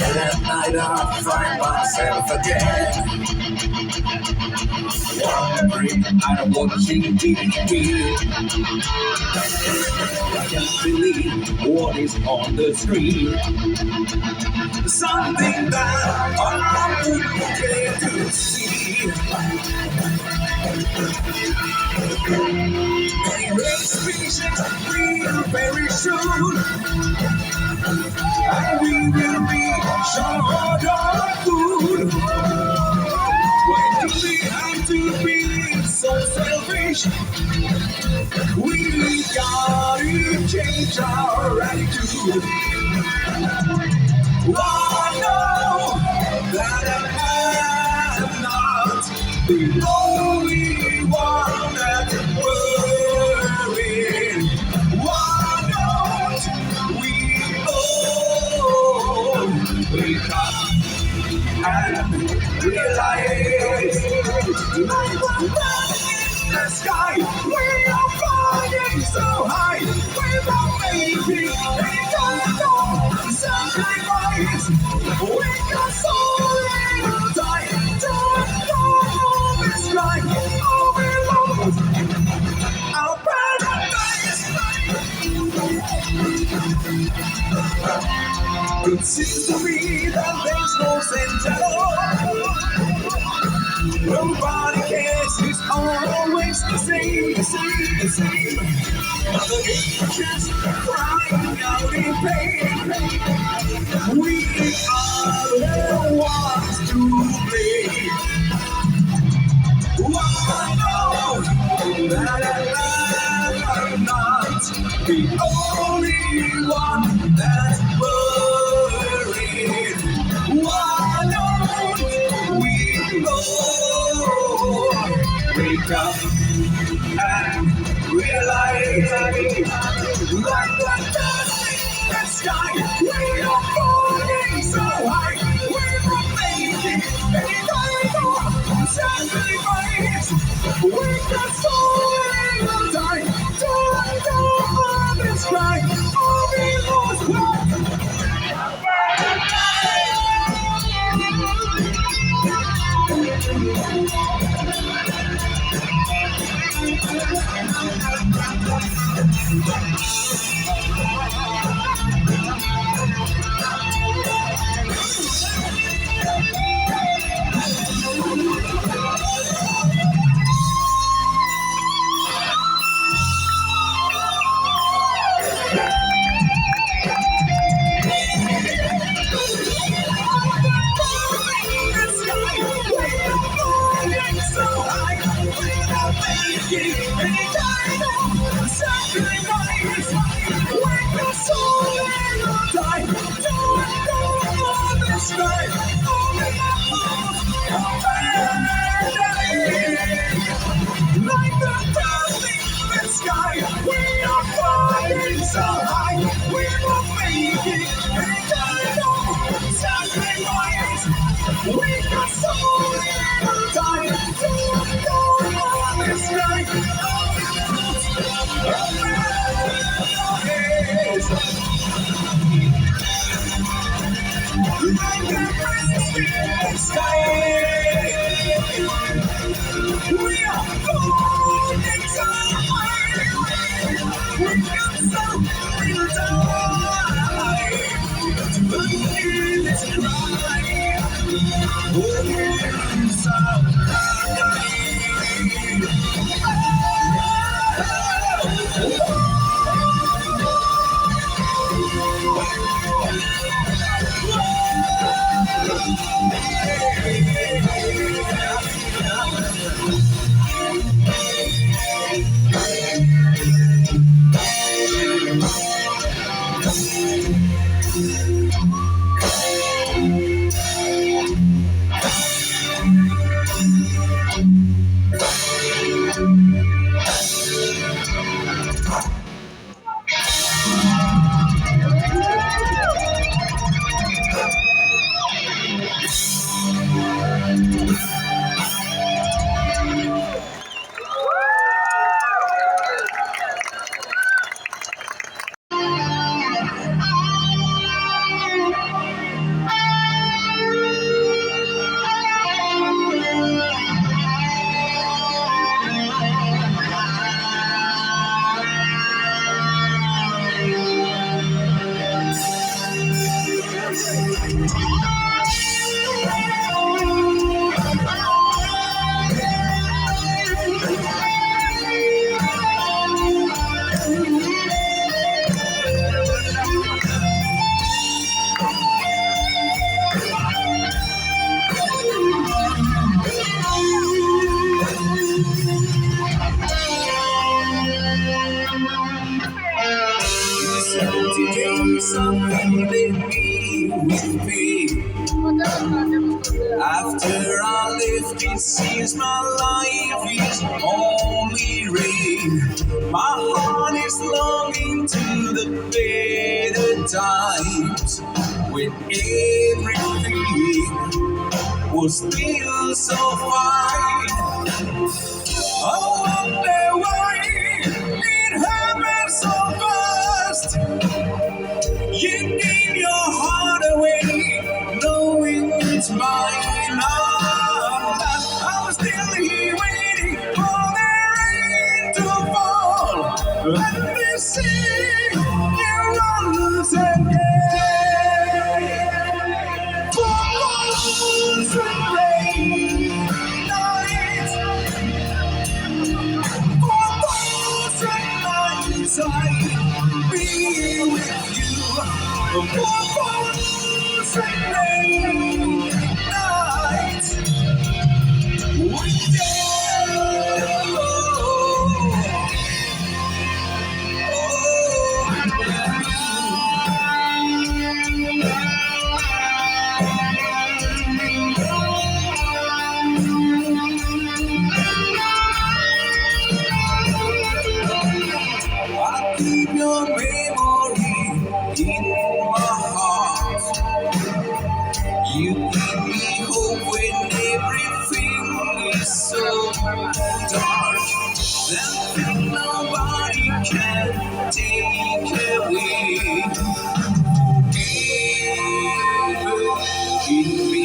That night I find myself again, wondering what she did. I can't believe what is on the screen. Something that I wouldn't dare to see. Expectations will very soon, and we will be short of food. Why do we have to be so selfish? We gotta change our attitude. I know that I'm not the only one that's worrying. Why don't we all wake up and realize like one in the sky, we are flying so high, without making any kind of sacrifice. We got so little time to go this life. It seems to me that there's no sense at all. Nobody cares, it's always the same, the same, the same. Mother Nature's crying out in pain. We are the ones to blame. I know that I'm not the only one that's worried. Why don't we know? Wake up and realize, like the dust in the sky, we are falling so high. We're making any kind of sacrifice. We can fall and die. Don't go on this cry. All we lost was like the dust in the sky, we are flying so high. We will make it any kind of sacrifice. We can soar and die. Don't go on this sky. Like the dust in the sky. We are falling so high. We got something to die. To this cry. We're so something that we used to be. After I left, it seems my life is only rain. My heart is longing to the better times when everything was still so fine. I wonder why it happened so fast. You gave your heart away, knowing it's mine. I was still here waiting for the rain to fall and the sea Purpose and rain nights with I keep your memory in my heart. You give me hope when everything is so dark. That nobody can take away. In me.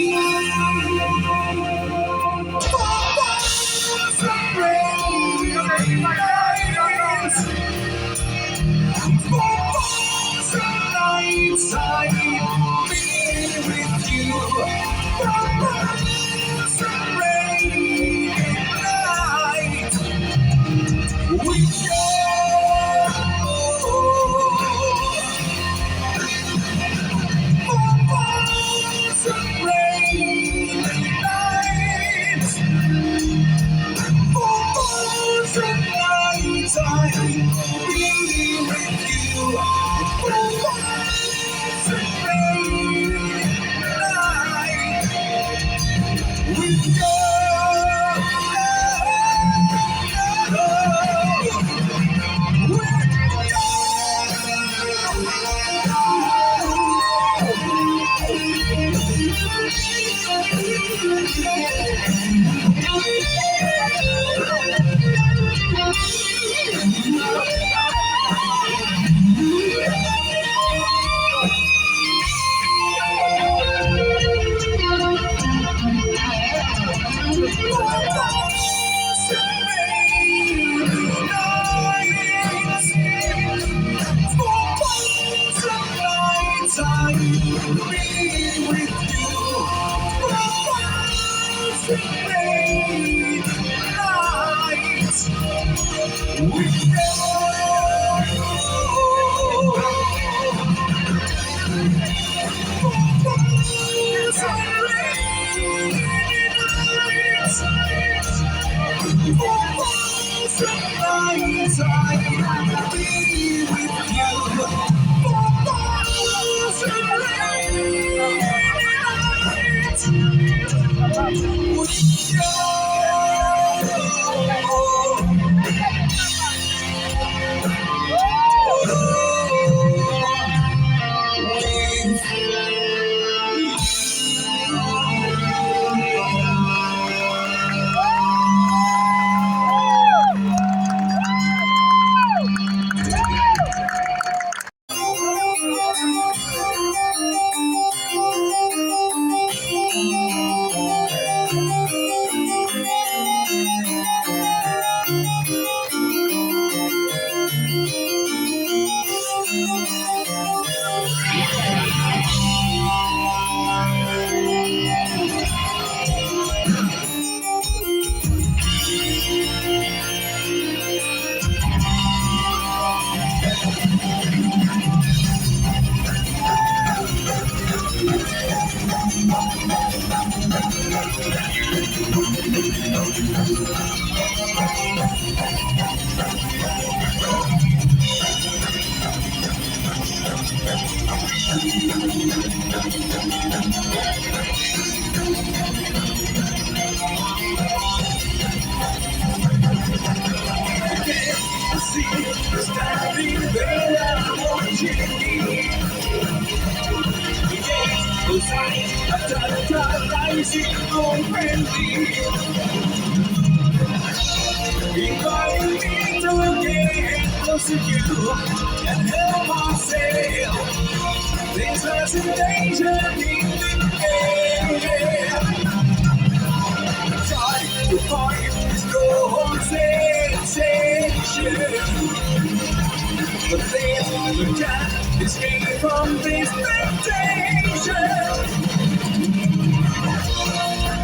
Escape from this temptation.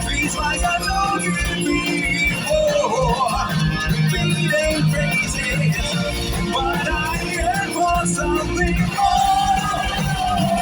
Feels like I know you before. Feeling crazy, but I yearn for something more.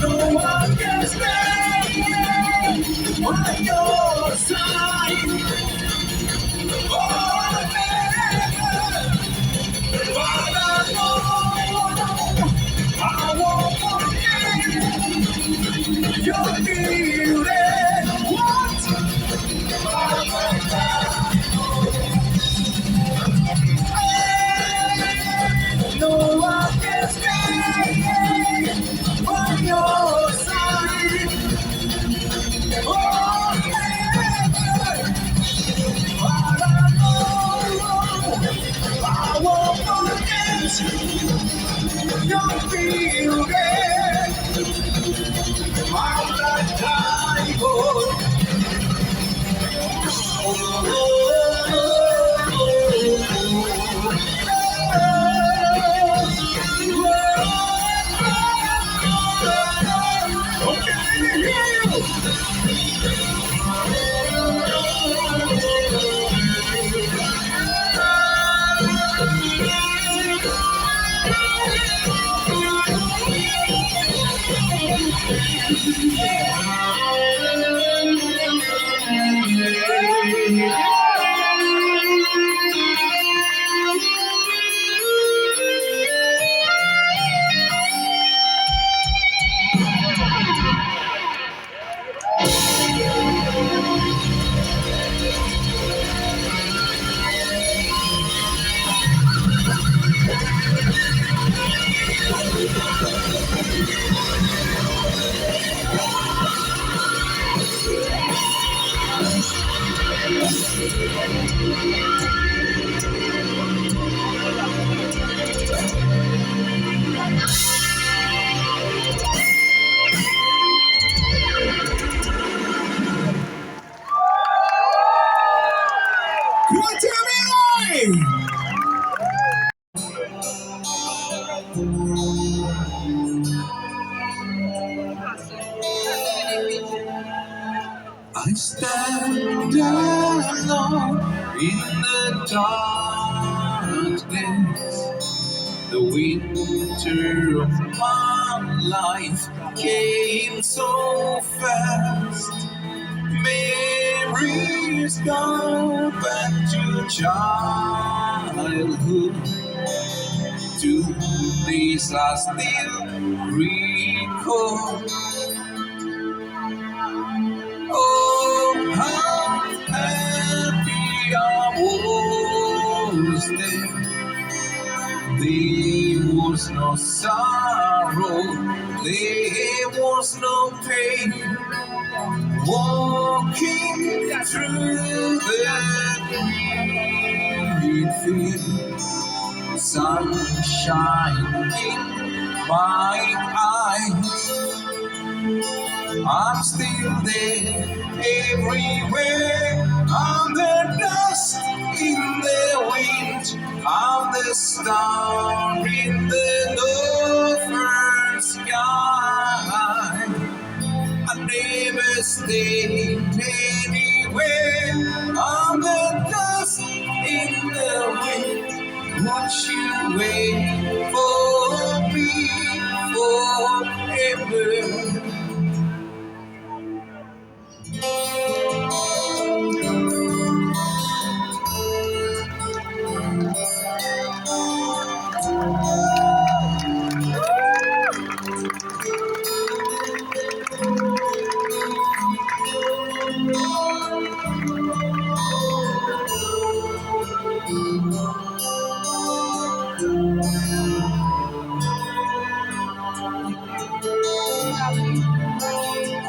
No one can stand on your side. Don't feel it, I'm not dying. I stand alone in the darkness. The winter of my life came so fast. Memories go back to childhood. To these I still recall. Oh, how happy I was then. There was no sorrow, there was no pain. Walking through the green field, sunshine in my eyes. I'm still there everywhere. I'm the dust in the wind. I'm the star in the northern sky. I never stayed anywhere. I'm the dust in the wind. Won't you wait for me forever?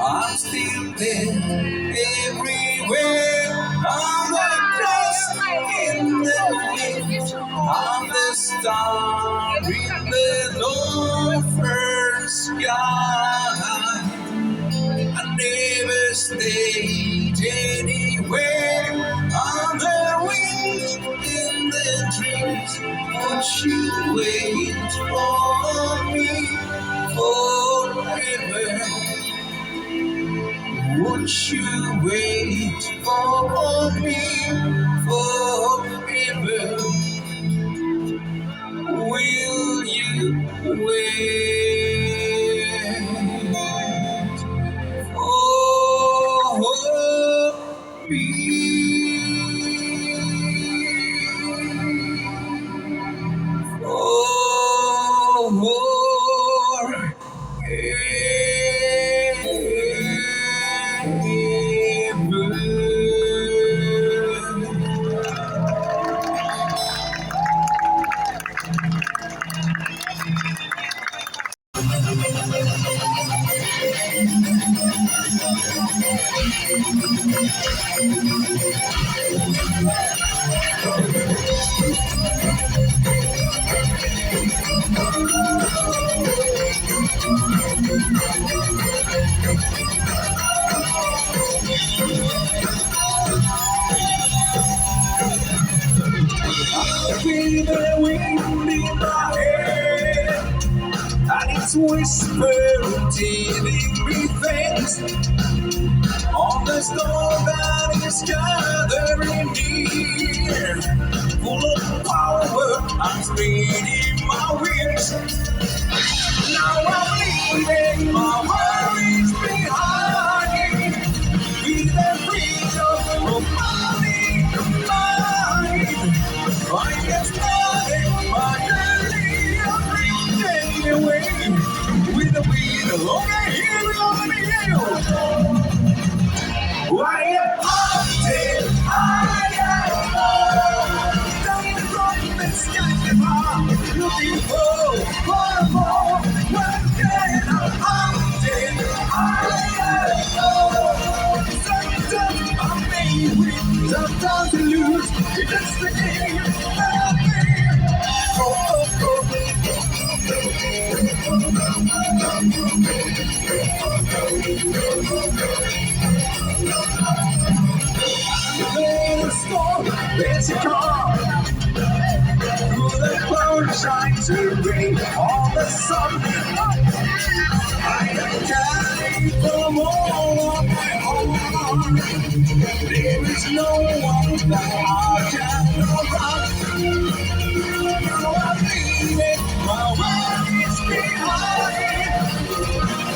I'm still there everywhere. I'm the dust in the wind. I'm the star in the northern sky. I never stayed anywhere. I'm the wind in the trees. Won't you wait for me forever? Would you wait for me forever? Will you wait for feel the wind in my hair, and it's whispering, telling me things on the storm that is gathering near. Full of power, I'm spreading my wings. Now I'm leaving my worries behind, with the freedom of mine. I get started my journey, I'm reaching away with the wind on the hill, on the hill. I am haunted, I am down from the sky above, looking for more. One day I'm haunted, I am sometimes I'm made with, sometimes I lose. It's the game that I the storm, there's a car. Through the clouds shines a ray on the sun. I am carried from all of my heart. There is no one that I cannot run. Now I'm leaving my worries behind.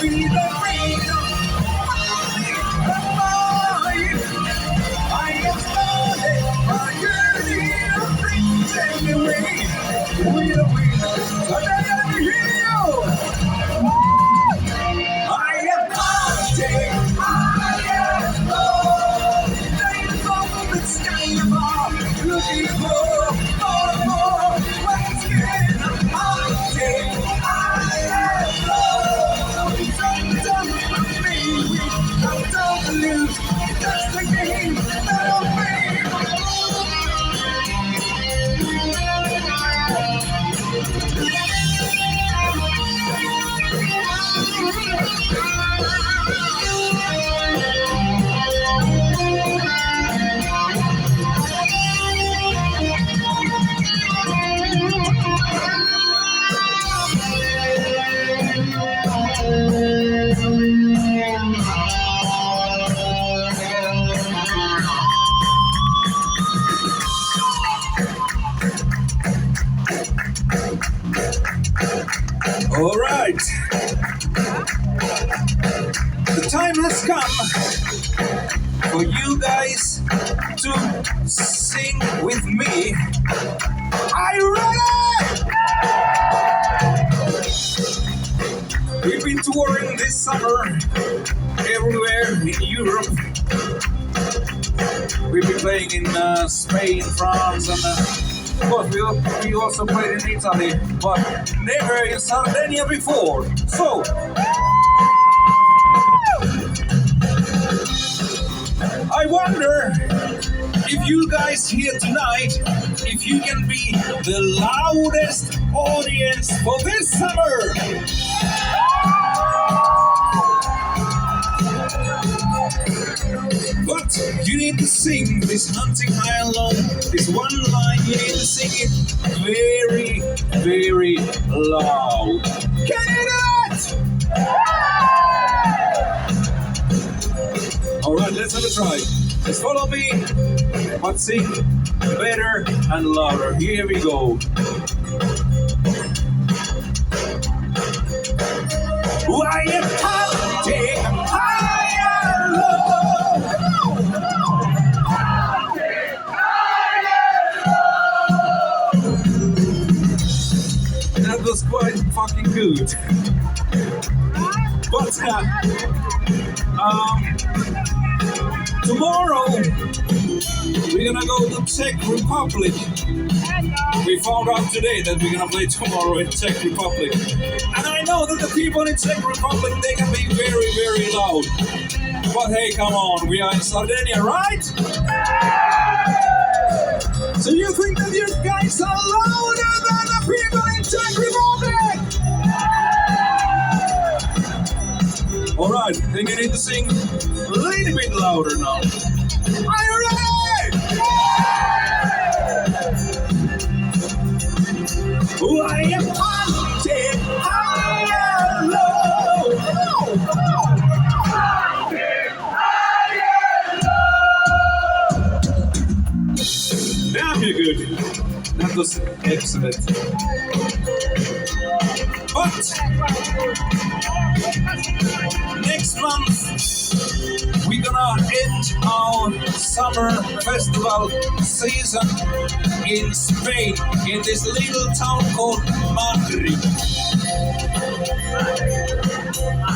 Be the freedom of mine. I am started my journey of reaching away. We are winners, and I am here. I am haunted, I am lost. Days from the sky above, looking for more. Once again, I'm haunted, I am lost. Sometimes I'm free, I'm down to lose. That's the game that I'm playing. All right, the time has come for you guys to sing with me. Are you ready? We've been touring this summer everywhere in Europe. We've been playing in Spain, France, and of course we also played in Italy, but never in Sardinia before. So you guys here tonight if you can be the loudest audience for this summer. But you need to sing this hunting high and low. This one line, you need to sing it very, very loud. Can you do it? Alright, let's have a try. Just follow me, but sing better and louder. Here we go. I am hunting high and low. That was quite fucking good. But tomorrow we're gonna go to Czech Republic. We found out today that we're gonna play tomorrow in Czech Republic. And I know that the people in Czech Republic, they can be very, very loud. But hey, come on, we are in Sardinia, right? So you think that you guys are louder than the people in Czech Republic? Alright, then you need to sing a little bit louder now. Are you ready? I am hunting high and low. Damn, you're good. That was excellent. But next month we're gonna end our summer festival season in Spain, in this little town called Madrid.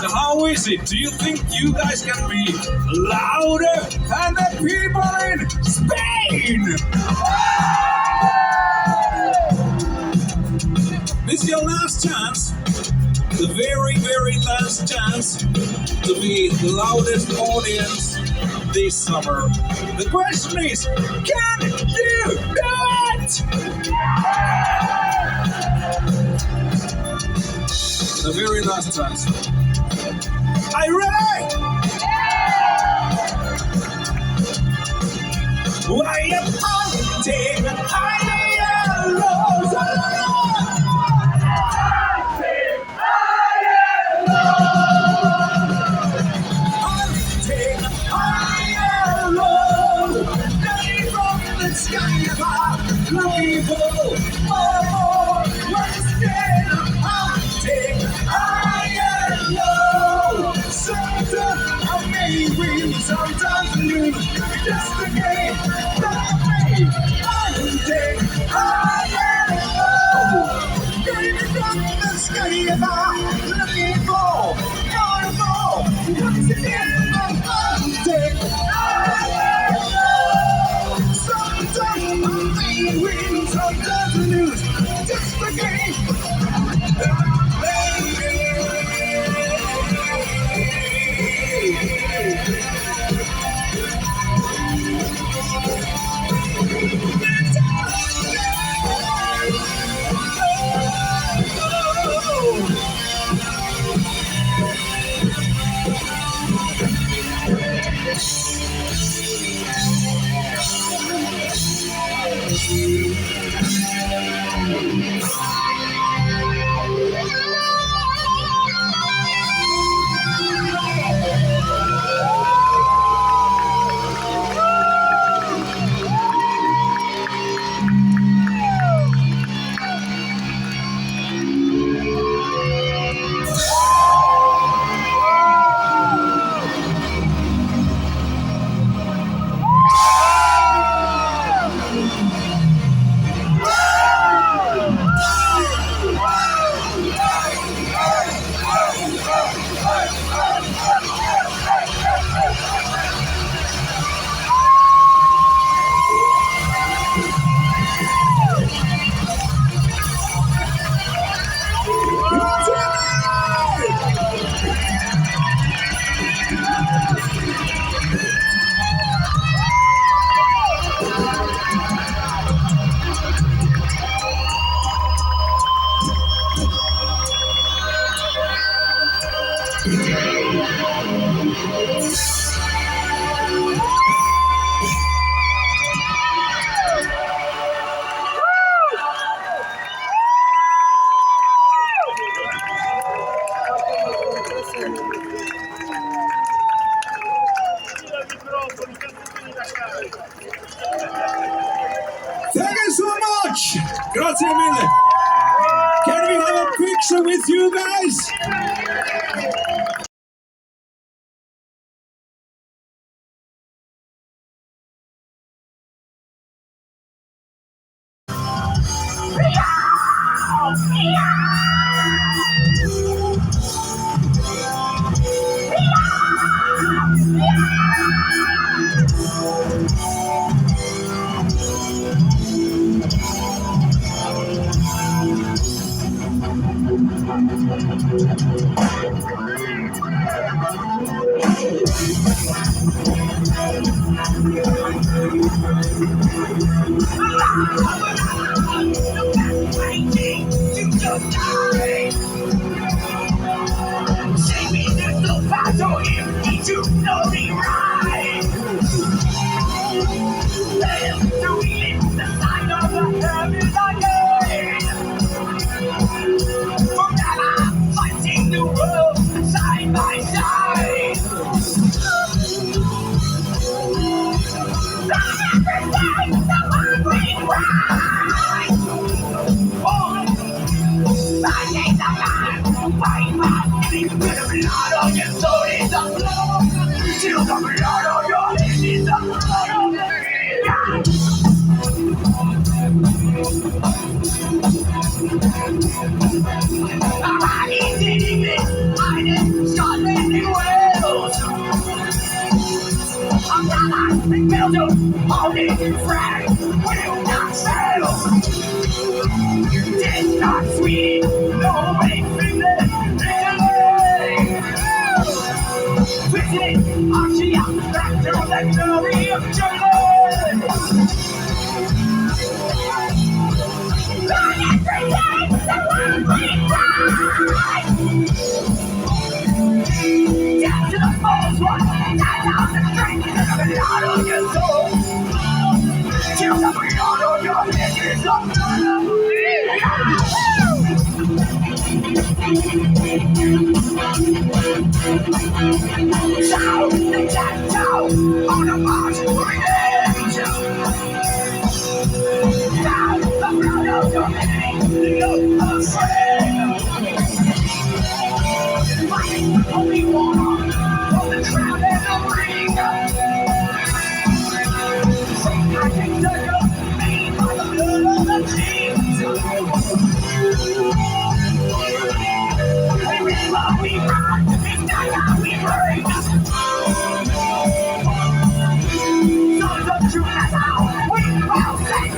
So how is it? Do you think you guys can be louder than the people in Spain? This is your last chance, the very, very last chance to be the loudest audience this summer. The question is, can you do it? The very last chance. Are you ready? I am hunting high and low. Hunting high and low. Looking from the sky above. Looking for more. Once again, hunting high and low. Sometimes I may win, sometimes I lose. Just a game, not a game. Hunting high and low. Getting from the sky above. Looking for more. Once again, I'm hunting high and low. Sometimes I may win, sometimes I lose. Just a game. Thank you so much. Grazie mille. Can we have a picture with you guys? Side by side. Holding frag will not fail. Did not sweet, no way feeling. Twisting, arching back to the glory of German. Run everything, the one we cry. Down to the false one, down on the strength of the Lord of your soul. Till the blood of your head is up. Shout the cat down on the march revenge. Down the blood of your head, the afraid. Fighting the holy war for the crown and the ring. I can circle made by the blood of the kings. Wherever we run, it's not how we break. Sons of truth, that's how we will sing.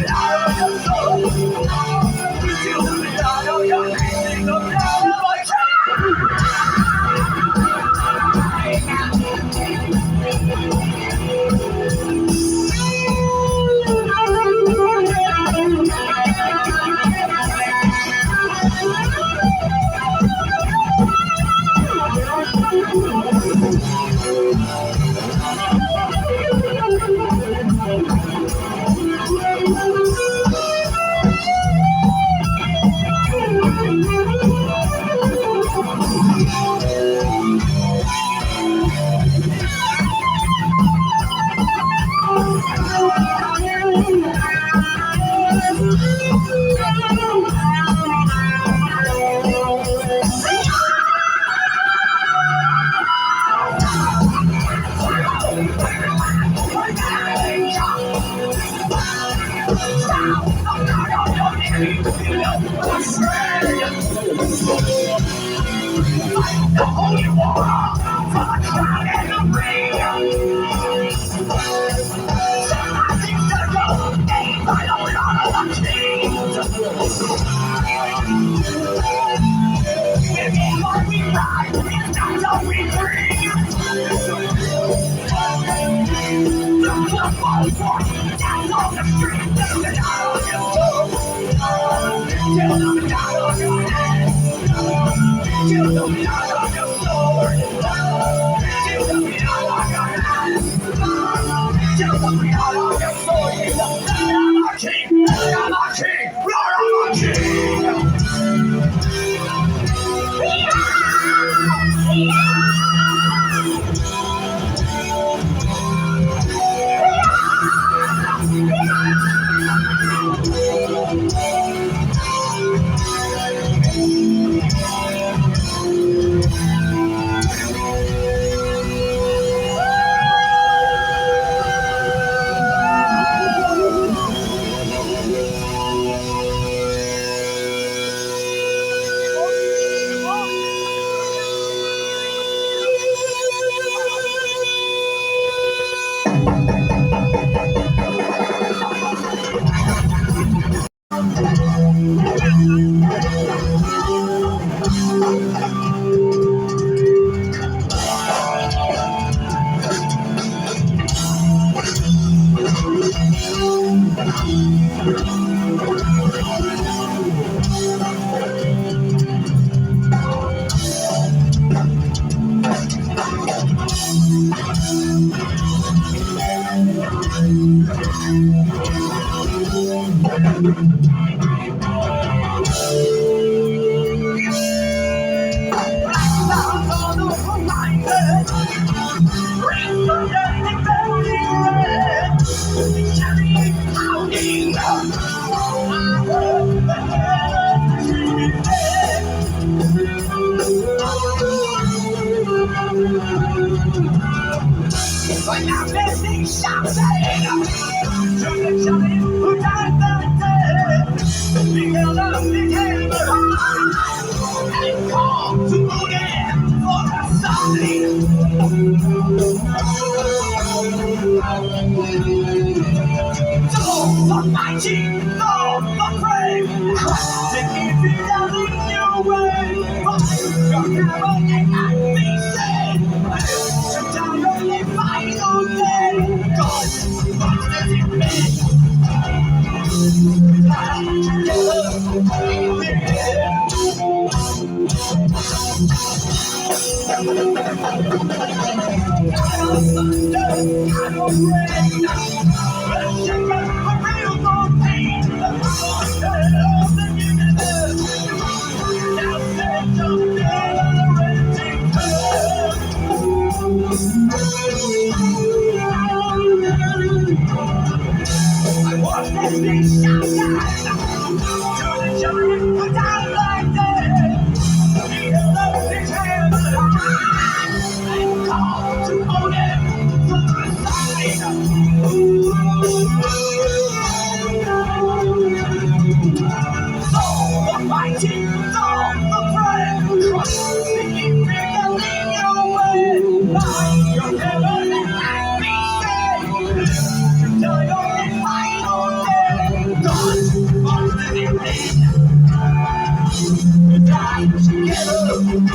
Blood of your soul, till the blood of your name, the blood of a child. The holy war for the crown and the ring. Something circle, aimed by the blood of the kings. Wherever we ride, it's not how we bring. The false one, that's on the street, that's the God of your soul. Till the God of your head. Till the blood of your sword. But now there's these shouting to the Johnny who died that day. He held up his hand and called to Odin for a sign. So the mighty, the brave, to keep you down in your way. Find your hammer and be saved. To die your final day. God, what does it mean? I want this thing shut down to the giant who died like that. He held up his hand and called to Odin for a sign. So the mighty, the brave, to keep you in your way. Find your heaven and be saved. Till your final day. God, what does it mean? To die together in the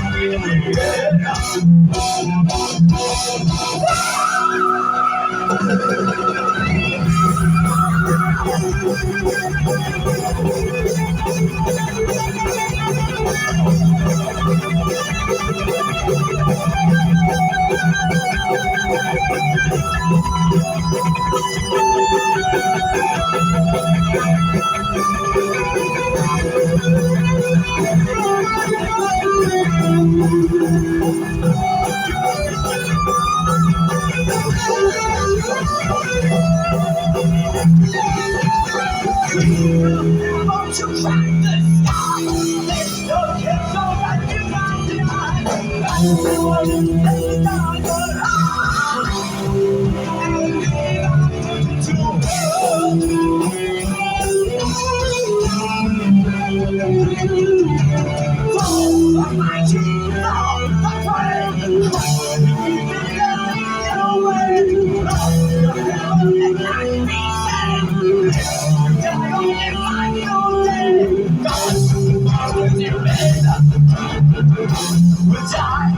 to find the sky. There's no chance so that you can't deny. That's the one that's not your heart. And leave out to the mighty, the brave. Keep it away. Your heaven and not be saved. Till your final day. God, what does it mean? We'll die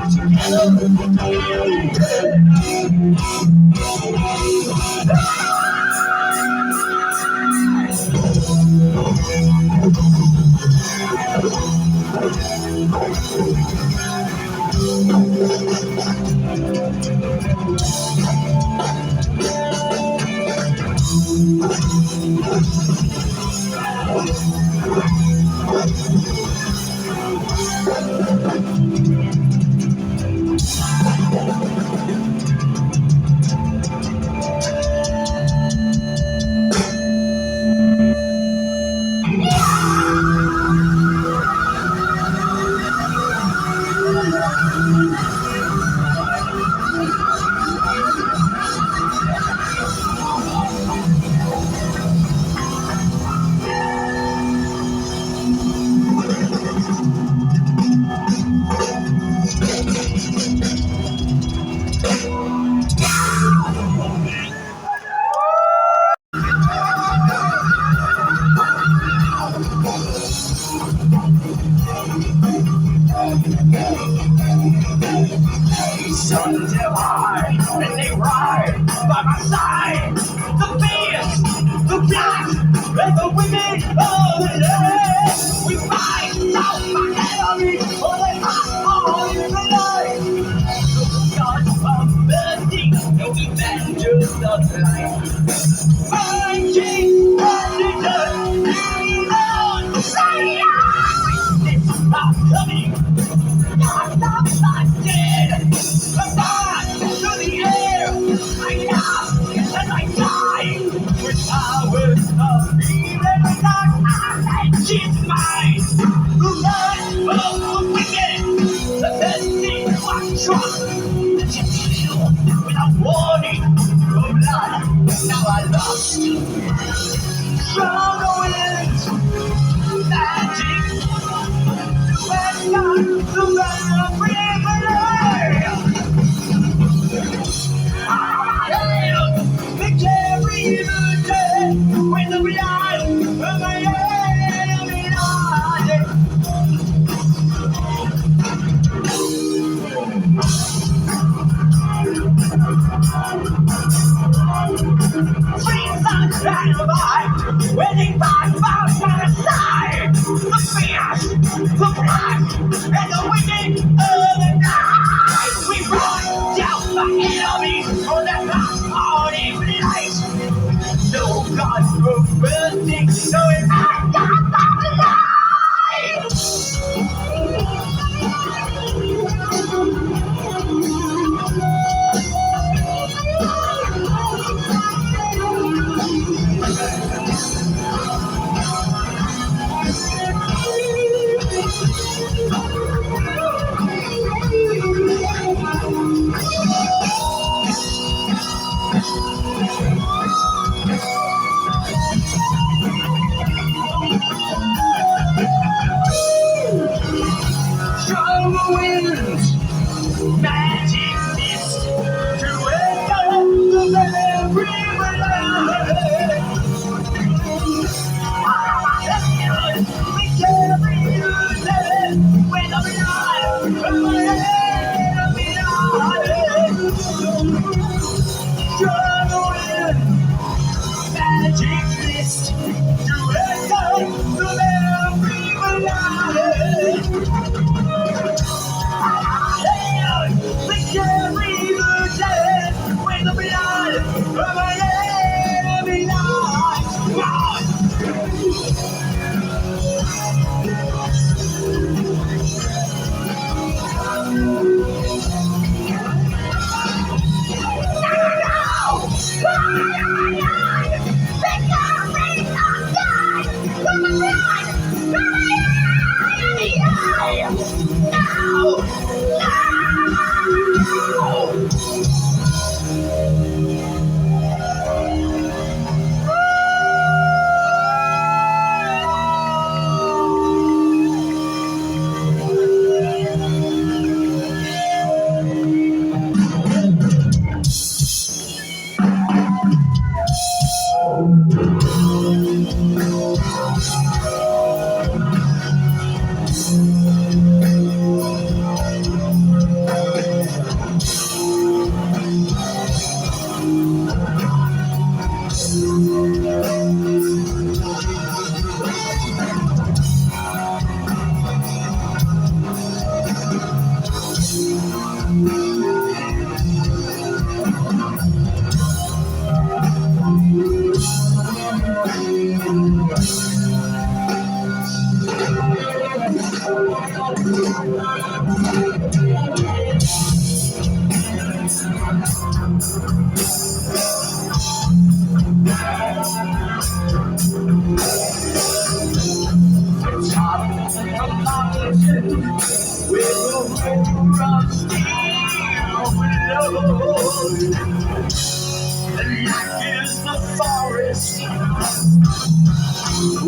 Suns held high, and they ride by my side. The beers, the black, and the women of the day. We fight out my enemy, for they fight all in the night. God of men, Fighting president, Elon Musk. It's not coming. Not dead. Fly through the air. I laugh and I die. With powers of even dark, she's mine. The mind of the wicked. The best thing I trust. She kill without warning. No blood. Now I lost. Strong winds. Magic. Waiting by my side, the fear, the blood, and the wicked of the night. We run down the enemy on the path of evening light. No God for mercy, no I got my life. Strong winds, magic mist, to echo the every light. We carry you dead when I'm alive, strong winds, magic mist, to echo the every light. We carry the dead with the blood of my enemy lies.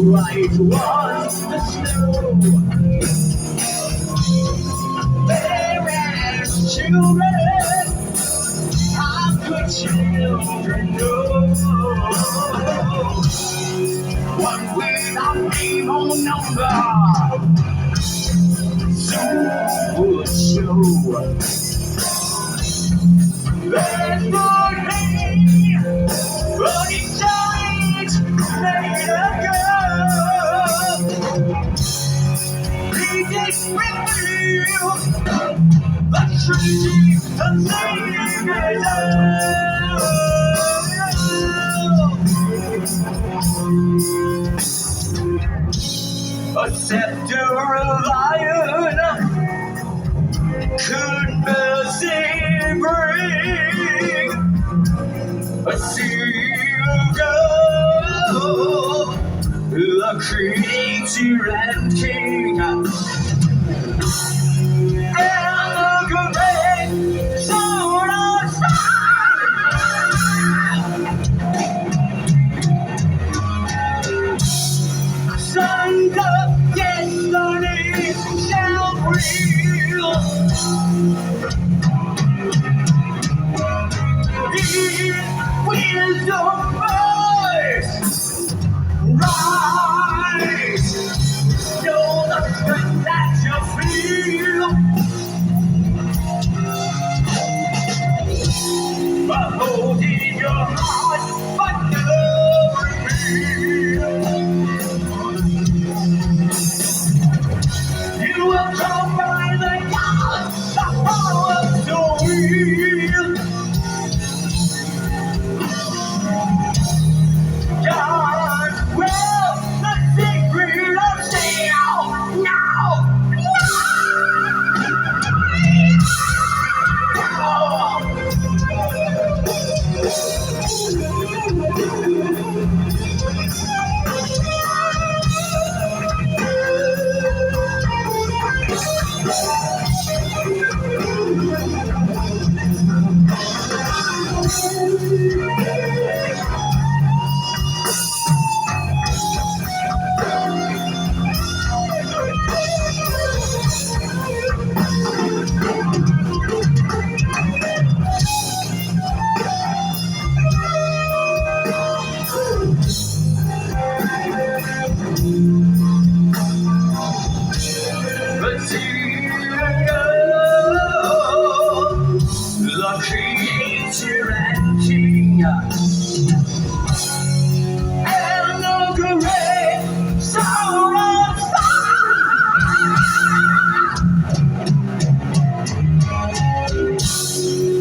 Right was the snow. There as children, how could children know? One without name or number soon would show. There's no name, but it's giant made a girl. Please reveal the treaty of saving it. A scepter of iron could mercy bring. A sea of gold, a creator and king, and a great sword of fire. Sons of destiny shall reel. Wisdom voice, rise. Know the strength that you feel. But hold in your heart, but never reveal. You will come by the gods, the power to wield. God will the secret of steel now. But see the creator and king, and the great soul of fire.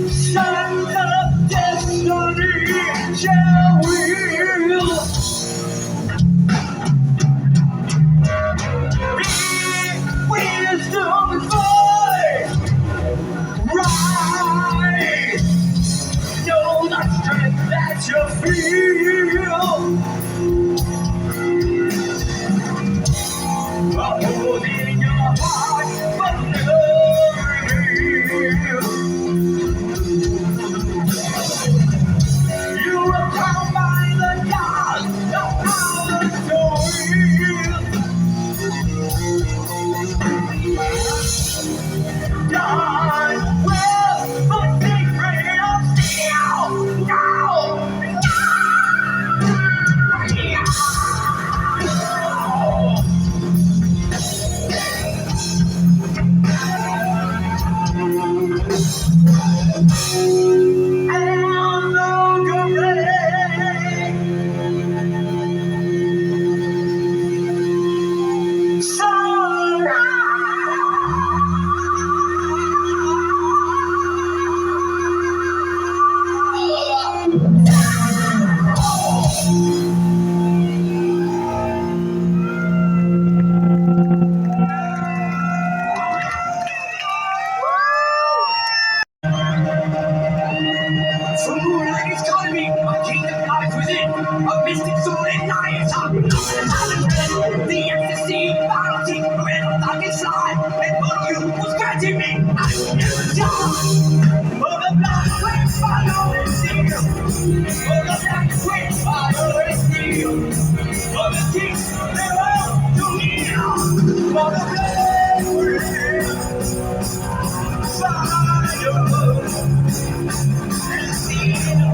Sons of destiny shall wield. Wisdom voice, rise. Know the strength that you feel. Hold in your heart, but never reveal. You will come by the gods, the power to wield. God will the secret of steel now. And the great sunrise. From moonlight is calling me, a kingdom lies within, a mystic soul in night, the ecstasy, bounty, when I'm dark inside, and what you was granting me, I will never die. For the black wings fire and steel, for the black wings fire and steel, for the kings they will to kneel, for the black wings fire and steel.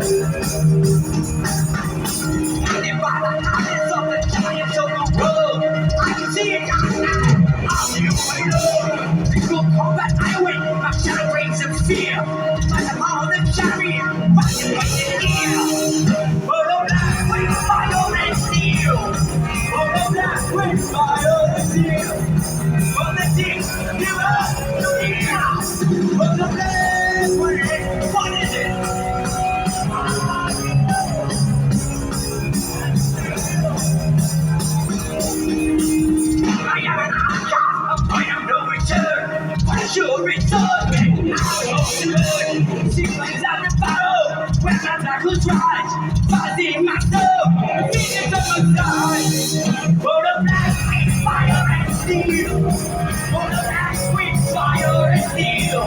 was right, fighting myself, feeling to my side. For the black with fire and steel, for the black with fire and steel,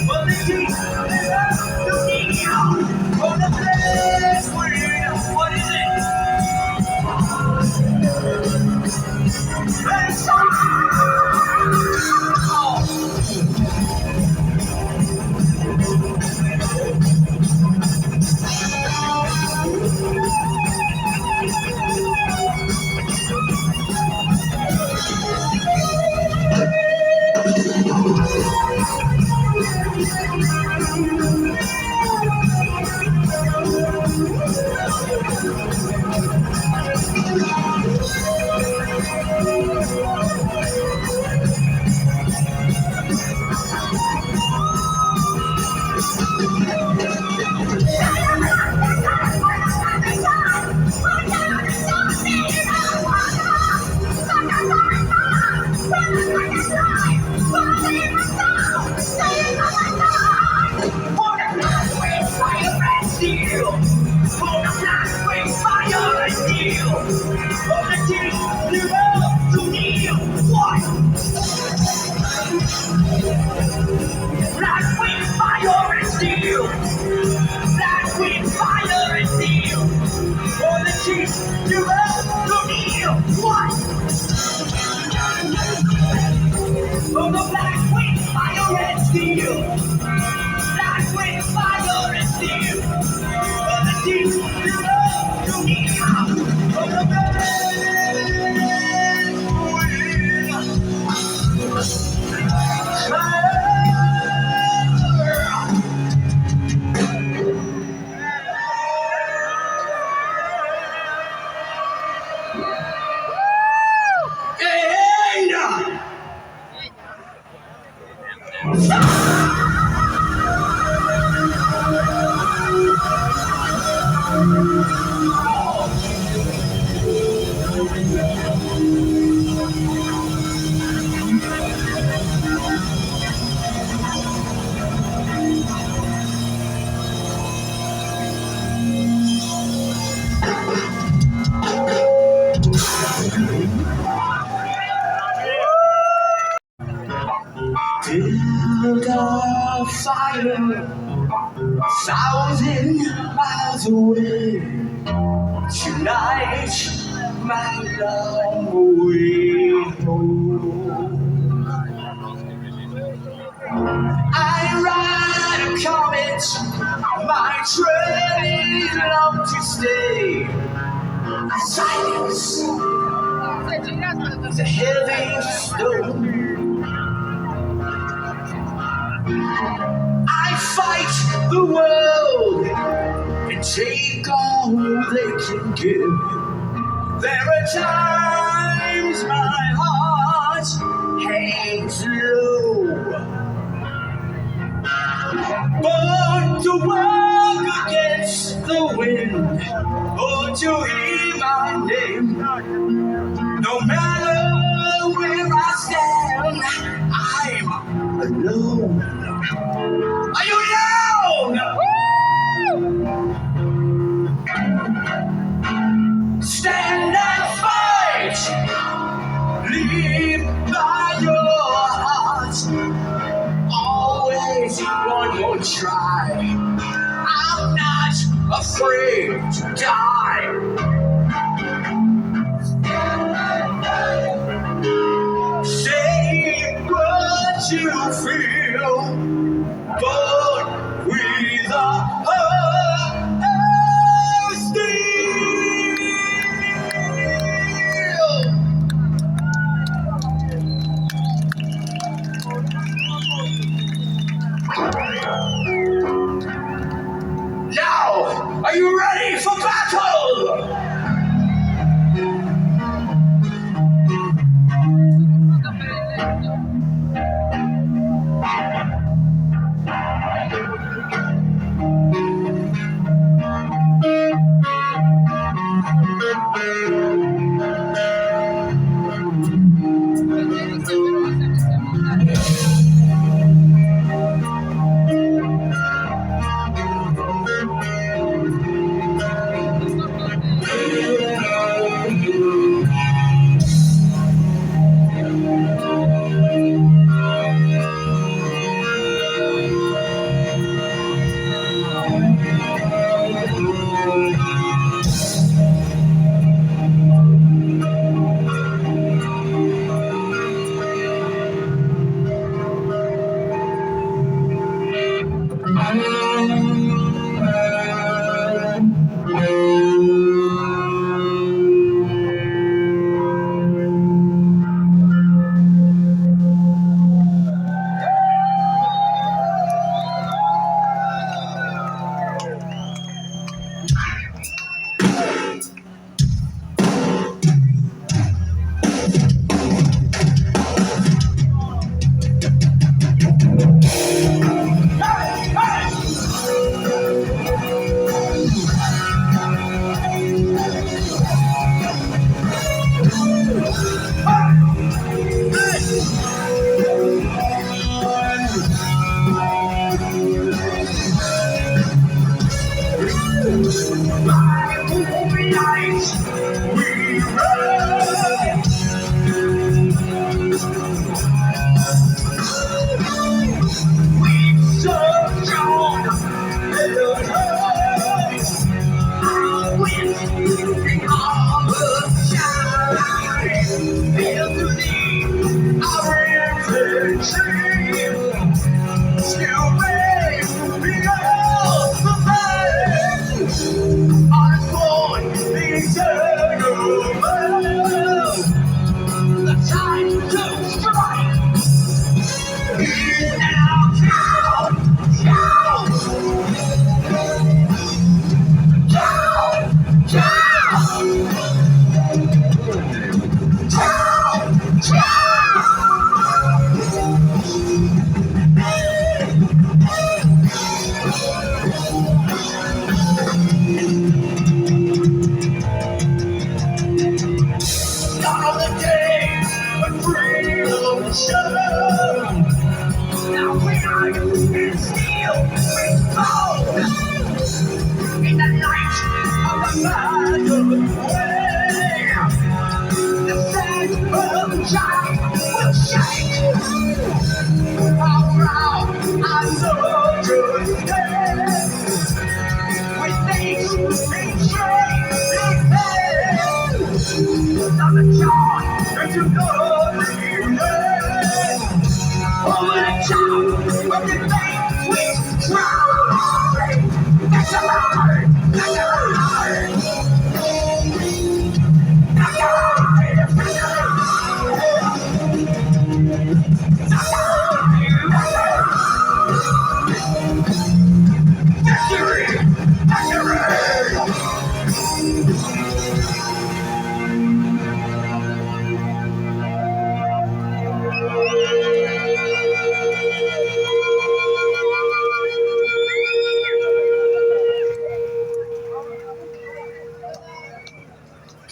for the teeth, the love, the needle, for the black wind. What is it? Let's go! Steel, for the black with fire and steel, for the teeth, the love, to kneel. What? Black with fire and steel, black with fire and steel, for the teeth, the love, to kneel. What? For the black with fire and steel, black with fire and steel. Teeth, the love, to kneel. For the black build a fire 1,000 miles away. Tonight, my long way home. I ride a comet, my train is long to stay. Silence is a heavy stone. I fight the world and take all they can give. There are times my heart hangs low, but to walk against the wind or to hear my name, no matter where I stand, I'm alone. Are you alone? Stand and fight. Live by your heart. Always one more try. I'm not afraid to die. Say what you feel, but with a heart of steel. Now, are you ready for battle?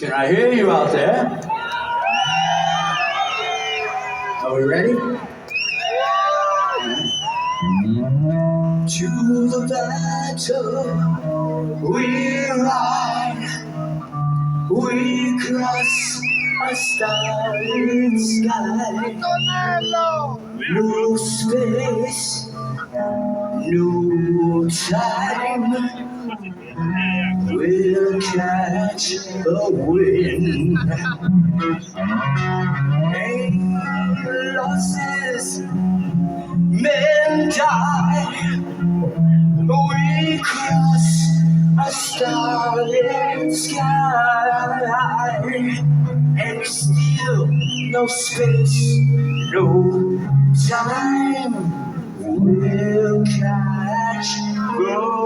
Can I hear you out there? Are we ready? To the battle we ride, we cross a starlit sky. No space, no time. We'll catch the wind. Ain't losses, men die. We cross a starlit sky. And still no space, no time. We'll catch the